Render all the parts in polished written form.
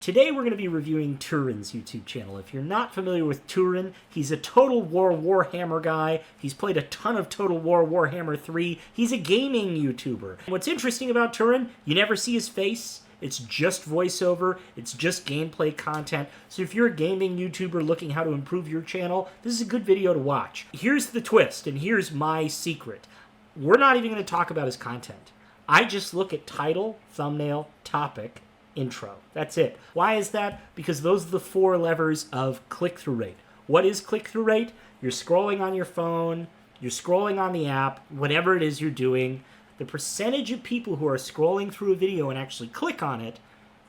Today we're going to be reviewing Turin's YouTube channel. If you're not familiar with Turin, he's a Total War Warhammer guy. He's played a ton of Total War Warhammer 3. He's a gaming YouTuber. What's interesting about Turin, you never see his face. It's just voiceover. It's just gameplay content. So if you're a gaming YouTuber looking how to improve your channel, this is a good video to watch. Here's the twist, and here's my secret. We're not even going to talk about his content. I just look at title, thumbnail, topic, intro. That's it. Why is that? Because those are the four levers of click-through rate. What is click-through rate? You're scrolling on your phone, you're scrolling on the app, whatever it is you're doing. The percentage of people who are scrolling through a video and actually click on it,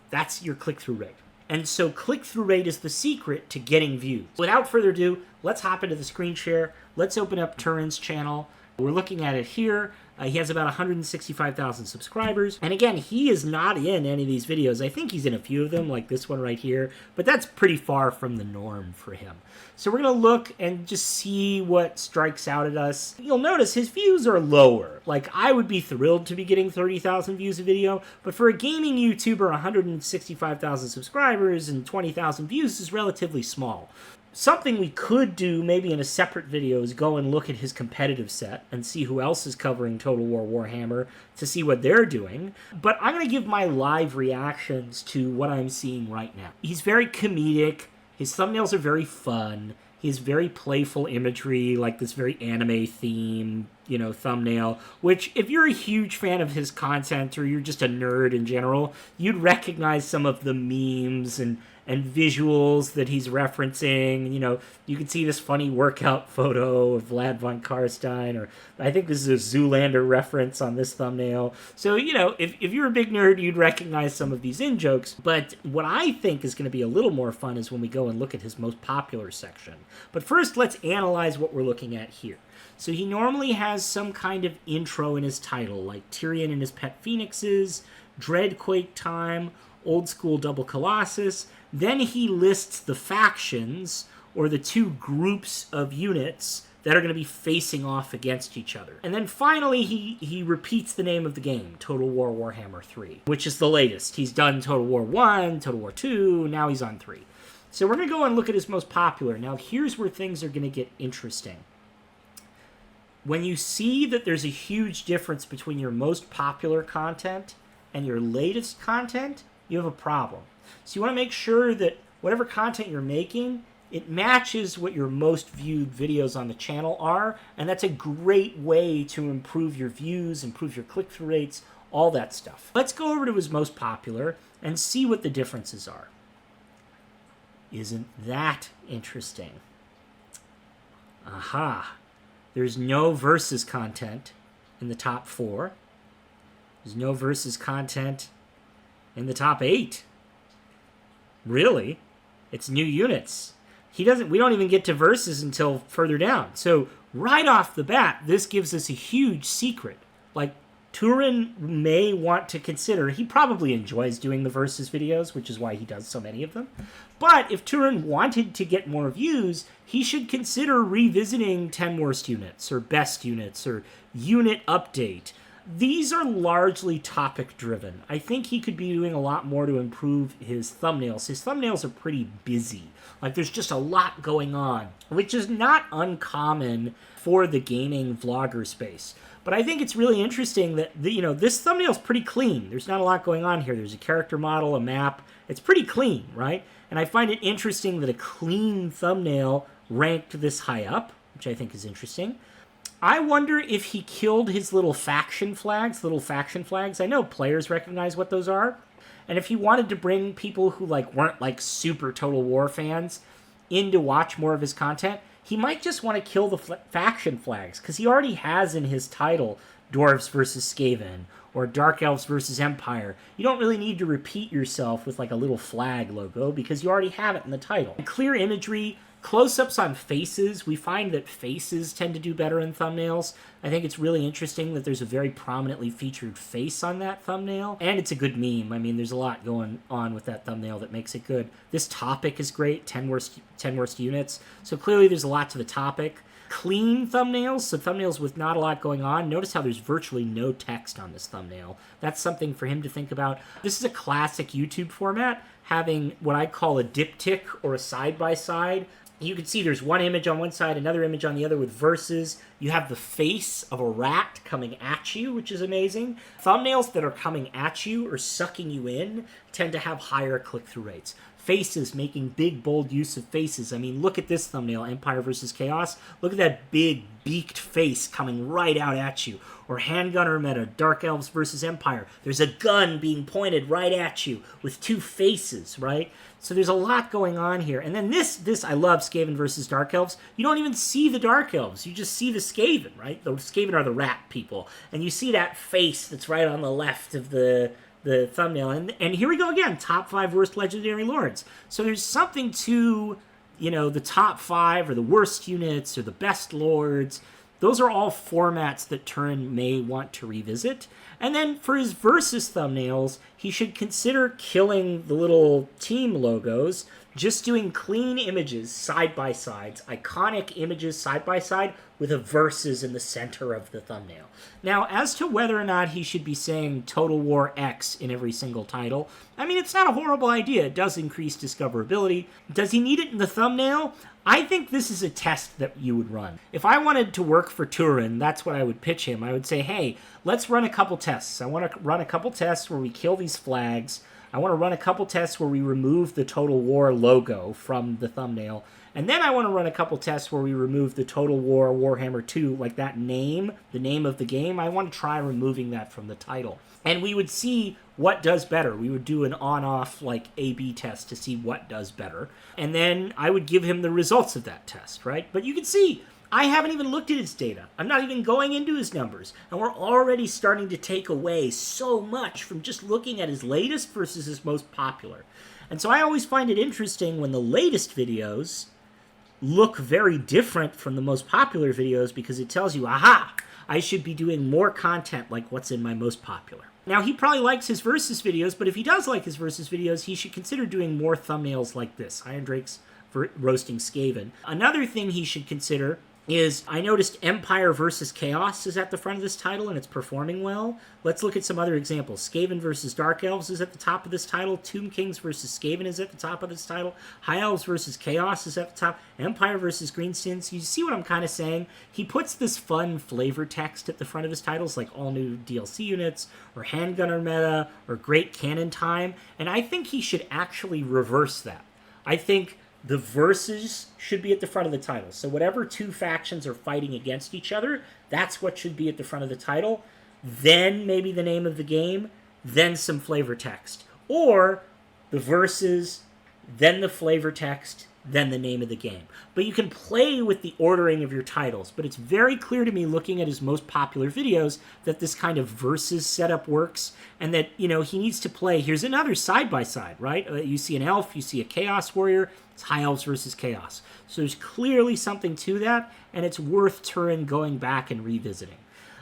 that's your click-through rate. And so click-through rate is the secret to getting views. Without further ado, let's hop into the screen share. Let's open up Turin's channel. We're looking at it here. He has about 165,000 subscribers. And again, he is not in any of these videos. I think he's in a few of them, like this one right here. But that's pretty far from the norm for him. So we're going to look and just see what strikes out at us. You'll notice his views are lower. Like, I would be thrilled to be getting 30,000 views a video. But for a gaming YouTuber, 165,000 subscribers and 20,000 views is relatively small. Something we could do maybe in a separate video is go and look at his competitive set and see who else is covering Total War Warhammer to see what they're doing. But I'm going to give my live reactions to what I'm seeing right now. He's very comedic. His thumbnails are very fun. He has very playful imagery, like this very anime theme, thumbnail, which if you're a huge fan of his content or you're just a nerd in general, you'd recognize some of the memes and visuals that he's referencing. You can see this funny workout photo of Vlad von Karstein, or I think this is a Zoolander reference on this thumbnail. So, if you're a big nerd, you'd recognize some of these in-jokes. But what I think is going to be a little more fun is when we go and look at his most popular section. But first, let's analyze what we're looking at here. So he normally has some kind of intro in his title, like Tyrion and his pet phoenixes, Dreadquake time, Old School Double Colossus. Then he lists the factions, or the two groups of units that are going to be facing off against each other. And then finally, he repeats the name of the game, Total War Warhammer 3, which is the latest. He's done Total War 1, Total War 2, now he's on 3. So we're going to go and look at his most popular. Now, here's where things are going to get interesting. When you see that there's a huge difference between your most popular content and your latest content, you have a problem. So you want to make sure that whatever content you're making, it matches what your most viewed videos on the channel are, and that's a great way to improve your views, improve your click-through rates, all that stuff. Let's go over to his most popular and see what the differences are. Isn't that interesting? Aha! There's no versus content in the top 4. There's no versus content in the top 8. Really? It's new units. We don't even get to versus until further down. So right off the bat, this gives us a huge secret. Like, Turin may want to consider, he probably enjoys doing the versus videos, which is why he does so many of them. But if Turin wanted to get more views, he should consider revisiting 10 worst units, or best units, or unit update. These are largely topic-driven. I think he could be doing a lot more to improve his thumbnails. His thumbnails are pretty busy. Like, there's just a lot going on, which is not uncommon for the gaming vlogger space. But I think it's really interesting that, this thumbnail is pretty clean. There's not a lot going on here. There's a character model, a map. It's pretty clean, right? And I find it interesting that a clean thumbnail ranked this high up, which I think is interesting. I wonder if he killed his little faction flags. I know players recognize what those are. And if he wanted to bring people who weren't super Total War fans in to watch more of his content, he might just want to kill the faction flags, because he already has in his title Dwarves versus Skaven or Dark Elves versus Empire. You don't really need to repeat yourself with a little flag logo, because you already have it in the title. Clear imagery, close-ups on faces. We find that faces tend to do better in thumbnails. I think it's really interesting that there's a very prominently featured face on that thumbnail. And it's a good meme. I mean, there's a lot going on with that thumbnail that makes it good. This topic is great, 10 worst units. So clearly there's a lot to the topic. clean thumbnails, so thumbnails with not a lot going on. Notice how there's virtually no text on this thumbnail. That's something for him to think about. This is a classic YouTube format, having what I call a diptych or a side-by-side. You can see there's one image on one side, another image on the other with verses. You have the face of a rat coming at you, which is amazing. Thumbnails that are coming at you or sucking you in tend to have higher click-through rates. Faces, making big, bold use of faces. I mean, look at this thumbnail, Empire versus Chaos. Look at that big, beaked face coming right out at you. Or Handgunner Meta, Dark Elves versus Empire. There's a gun being pointed right at you with two faces, right? So there's a lot going on here. And then this I love, Skaven versus Dark Elves. You don't even see the Dark Elves. You just see the Skaven, right? The Skaven are the rat people. And you see that face that's right on the left of the thumbnail. And here we go again, top 5 worst legendary lords. So there's something to, the top 5 or the worst units or the best lords. Those are all formats that Turin may want to revisit. And then for his versus thumbnails, he should consider killing the little team logos, just doing clean images side-by-sides, iconic images side-by-side with a versus in the center of the thumbnail. Now, as to whether or not he should be saying Total War X in every single title, I mean, it's not a horrible idea. It does increase discoverability. Does he need it in the thumbnail? I think this is a test that you would run. If I wanted to work for Turin, that's what I would pitch him. I would say, hey, let's run a couple tests. I want to run a couple tests where we kill these flags. I want to run a couple tests where we remove the Total War logo from the thumbnail. And then I want to run a couple tests where we remove the Total War Warhammer 2, like that name, the name of the game. I want to try removing that from the title. And we would see what does better. We would do an on-off, like, A/B test to see what does better. And then I would give him the results of that test, right? But you can see, I haven't even looked at his data. I'm not even going into his numbers. And we're already starting to take away so much from just looking at his latest versus his most popular. And so I always find it interesting when the latest videos look very different from the most popular videos, because it tells you, aha, I should be doing more content like what's in my most popular. Now, he probably likes his versus videos, but if he does like his versus videos, he should consider doing more thumbnails like this, Iron Drake's roasting Skaven. Another thing he should consider is, I noticed Empire versus Chaos is at the front of this title, and it's performing well. Let's look at some other examples. Skaven versus Dark Elves is at the top of this title. Tomb Kings versus Skaven is at the top of this title. High Elves versus Chaos is at the top. Empire versus Greenskins. You see what I'm kind of saying? He puts this fun flavor text at the front of his titles, like all new DLC units, or Handgunner Meta, or Great Cannon Time, and I think he should actually reverse that. I think the verses should be at the front of the title. So whatever two factions are fighting against each other, that's what should be at the front of the title. Then maybe the name of the game, then some flavor text. Or the verses, then the flavor text, then the name of the game. But you can play with the ordering of your titles. But it's very clear to me, looking at his most popular videos, that this kind of versus setup works, and that, he needs to play. Here's another side-by-side, right? You see an elf, you see a chaos warrior. It's High Elves versus Chaos. So there's clearly something to that, and it's worth Turin going back and revisiting.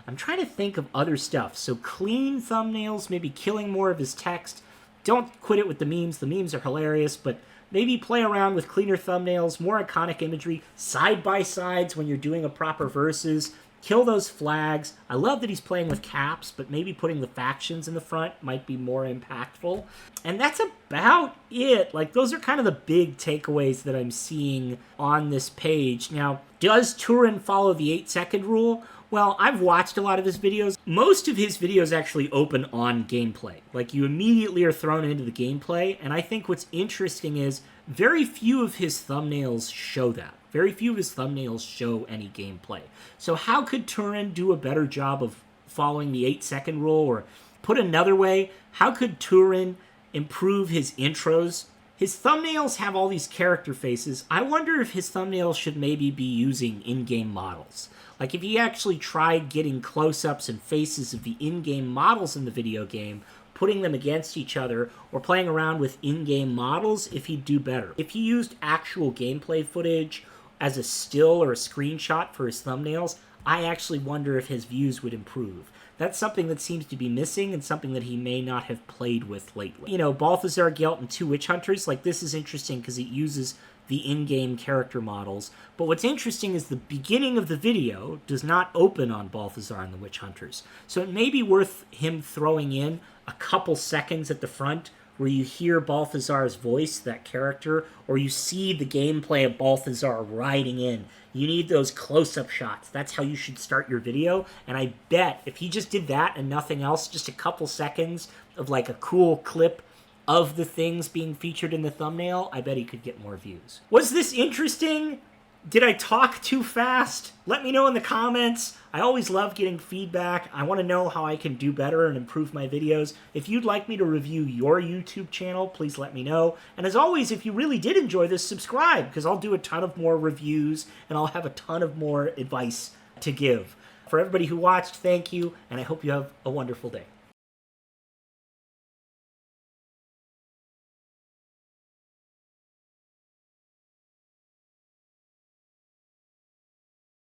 I'm trying to think of other stuff. So clean thumbnails, maybe killing more of his text. Don't quit it with the memes. The memes are hilarious, but maybe play around with cleaner thumbnails, more iconic imagery, side-by-sides when you're doing a proper versus. Kill those flags. I love that he's playing with caps, but maybe putting the factions in the front might be more impactful. And that's about it. Like, those are kind of the big takeaways that I'm seeing on this page. Now, does Turin follow the 8-second rule? Well, I've watched a lot of his videos. Most of his videos actually open on gameplay. Like, you immediately are thrown into the gameplay, and I think what's interesting is very few of his thumbnails show that. Very few of his thumbnails show any gameplay. So how could Turin do a better job of following the 8-second rule? Or put another way, how could Turin improve his intros? His thumbnails have all these character faces. I wonder if his thumbnails should maybe be using in-game models. Like, if he actually tried getting close-ups and faces of the in-game models in the video game, putting them against each other, or playing around with in-game models, if he'd do better. If he used actual gameplay footage as a still or a screenshot for his thumbnails, I actually wonder if his views would improve. That's something that seems to be missing and something that he may not have played with lately. You know, Balthazar, Gelt, and 2 Witch Hunters, like, this is interesting because it uses the in-game character models. But what's interesting is the beginning of the video does not open on Balthazar and the Witch Hunters. So it may be worth him throwing in a couple seconds at the front where you hear Balthazar's voice, that character, or you see the gameplay of Balthazar riding in. You need those close-up shots. That's how you should start your video. And I bet if he just did that and nothing else, just a couple seconds of like a cool clip of the things being featured in the thumbnail, I bet he could get more views. Was this interesting? Did I talk too fast? Let me know in the comments. I always love getting feedback. I want to know how I can do better and improve my videos. If you'd like me to review your YouTube channel, please let me know. And as always, if you really did enjoy this, subscribe, because I'll do a ton of more reviews and I'll have a ton of more advice to give. For everybody who watched, thank you, and I hope you have a wonderful day.